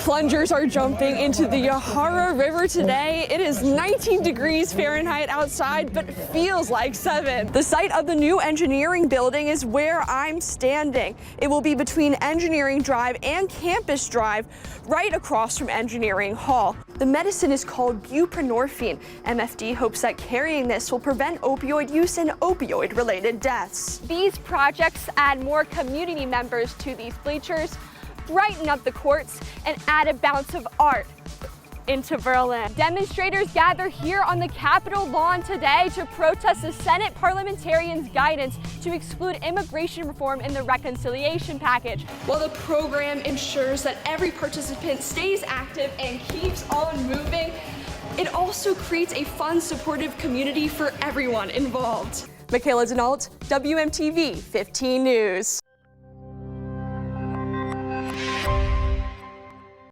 Plungers are jumping into the Yahara River today. It is 19 degrees Fahrenheit outside, but feels like 7. The site of the new engineering building is where I'm standing. It will be between Engineering Drive and Campus Drive, right across from Engineering Hall. The medicine is called buprenorphine. MFD hopes that carrying this will prevent opioid use and opioid-related deaths. These projects add more community members to these bleachers, brighten up the courts, and add a bounce of art into Berlin. Demonstrators gather here on the Capitol lawn today to protest the Senate parliamentarians' guidance to exclude immigration reform in the reconciliation package. While the program ensures that every participant stays active and keeps on moving, it also creates a fun, supportive community for everyone involved. Mikayla Denault, WMTV 15 News.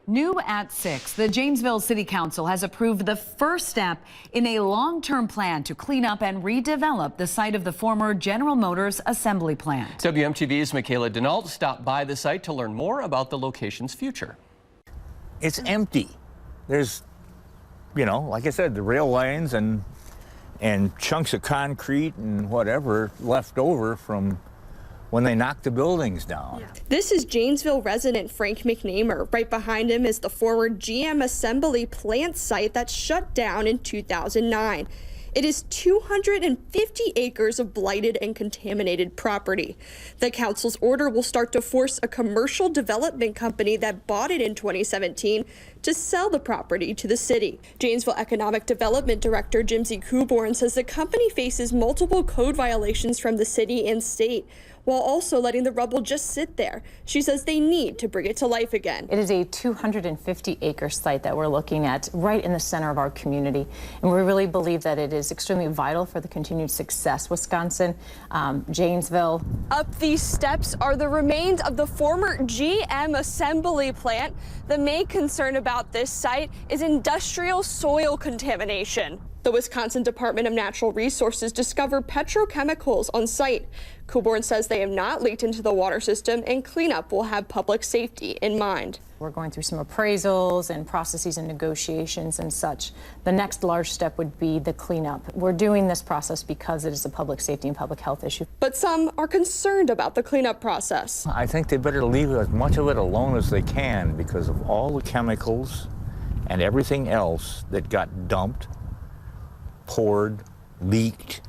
New at 6, the Janesville City Council has approved the first step in a long-term plan to clean up and redevelop the site of the former General Motors assembly plant. WMTV's Mikayla Denault stopped by the site to learn more about the location's future. It's empty. There's, like I said, the rail lines and chunks of concrete and whatever left over from when they knocked the buildings down. Yeah. This is Janesville resident Frank McNamer. Right behind him is the former GM assembly plant site that shut down in 2009. It is 250 acres of blighted and contaminated property. The council's order will start to force a commercial development company that bought it in 2017 to sell the property to the city. Janesville Economic Development Director Jimsy Coborn says the company faces multiple code violations from the city and state, while also letting the rubble just sit there. She says they need to bring it to life again. It is a 250-acre site that we're looking at right in the center of our community, and we really believe that it is extremely vital for the continued success Wisconsin, Janesville. Up these steps are the remains of the former GM assembly plant. The main concern about this site is industrial soil contamination. The Wisconsin Department of Natural Resources discovered petrochemicals on site. Coborn says they have not leaked into the water system, and cleanup will have public safety in mind. We're going through some appraisals and processes and negotiations and such. The next large step would be the cleanup. We're doing this process because it is a public safety and public health issue. But some are concerned about the cleanup process. I think they better leave as much of it alone as they can because of all the chemicals and everything else that got dumped, poured, leaked,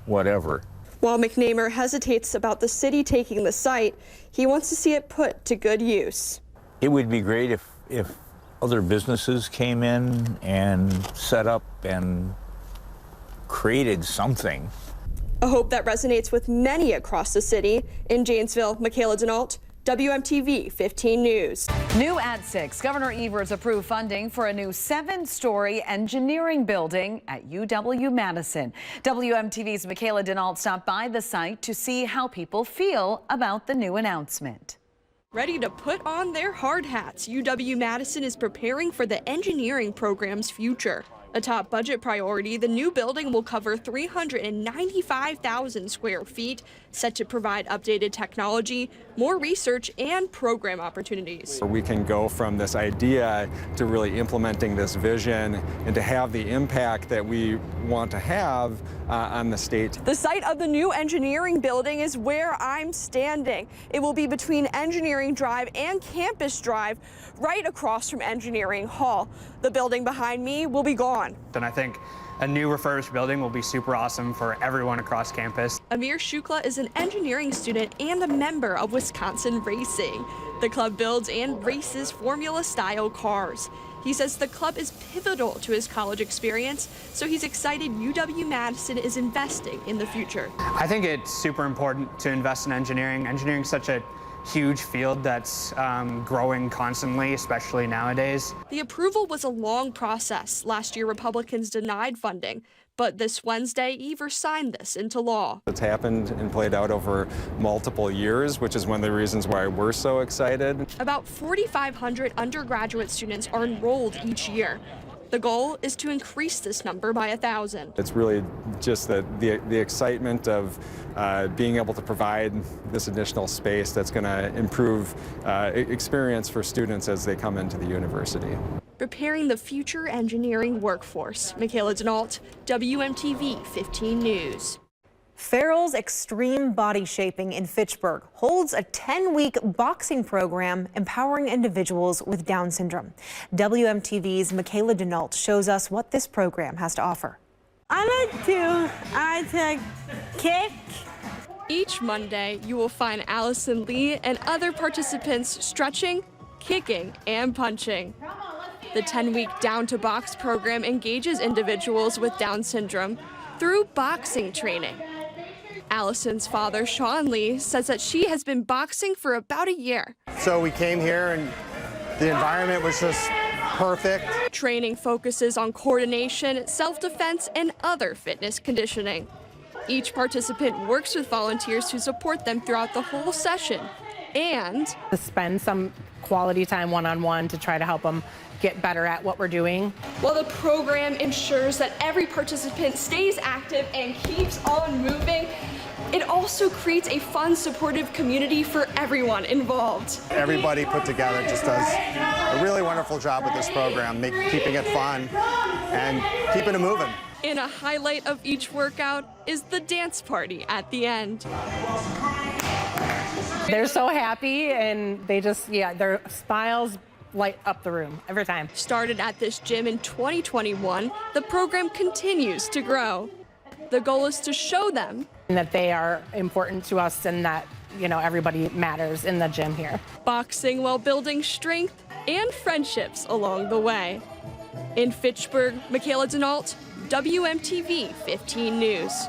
whatever. While McNamer hesitates about the city taking the site, he wants to see it put to good use. It would be great if other businesses came in and set up and created something. A hope that resonates with many across the city. In Janesville, Mikayla Denault, WMTV 15 News. New at 6, Governor Evers approved funding for a new 7-story engineering building at UW-Madison. WMTV's Mikayla Denault stopped by the site to see how people feel about the new announcement. Ready to put on their hard hats, UW-Madison is preparing for the engineering program's future. A top budget priority, the new building will cover 395,000 square feet, set to provide updated technology, more research, and program opportunities. We can go from this idea to really implementing this vision and to have the impact that we want to have on the state. The site of the new engineering building is where I'm standing. It will be between Engineering Drive and Campus Drive, right across from Engineering Hall. The building behind me will be gone. And I think a new refurbished building will be super awesome for everyone across campus. Amir Shukla is an engineering student and a member of Wisconsin Racing. The club builds and races Formula-style cars. He says the club is pivotal to his college experience, so he's excited UW-Madison is investing in the future. I think it's super important to invest in engineering. Engineering is such a huge field that's growing constantly, especially nowadays. The approval was a long process. Last year, Republicans denied funding, but this Wednesday, Evers signed this into law. It's happened and played out over multiple years, which is one of the reasons why we're so excited. About 4,500 undergraduate students are enrolled each year. The goal is to increase this number by 1,000. It's really just the excitement of being able to provide this additional space that's going to improve experience for students as they come into the university. Preparing the future engineering workforce. Mikayla Denault, WMTV 15 News. Farrell's Extreme Body Shaping in Fitchburg holds a 10-week boxing program empowering individuals with Down syndrome. WMTV's Mikayla Denault shows us what this program has to offer. I like to kick. Each Monday, you will find Allison Lee and other participants stretching, kicking, and punching. The 10-week Down to Box program engages individuals with Down syndrome through boxing training. Allison's father, Sean Lee, says that she has been boxing for about a year. So we came here and the environment was just perfect. Training focuses on coordination, self-defense, and other fitness conditioning. Each participant works with volunteers to support them throughout the whole session and to spend some quality time one-on-one to try to help them get better at what we're doing. While the program ensures that every participant stays active and keeps on moving, it also creates a fun, supportive community for everyone involved. Everybody put together just does a really wonderful job with this program, keeping it fun and keeping it moving. And a highlight of each workout is the dance party at the end. They're so happy and they just, their smiles light up the room every time. Started at this gym in 2021, the program continues to grow. The goal is to show them that they are important to us and that, everybody matters in the gym here. Boxing while building strength and friendships along the way. In Fitchburg, Mikayla Denault, WMTV 15 News.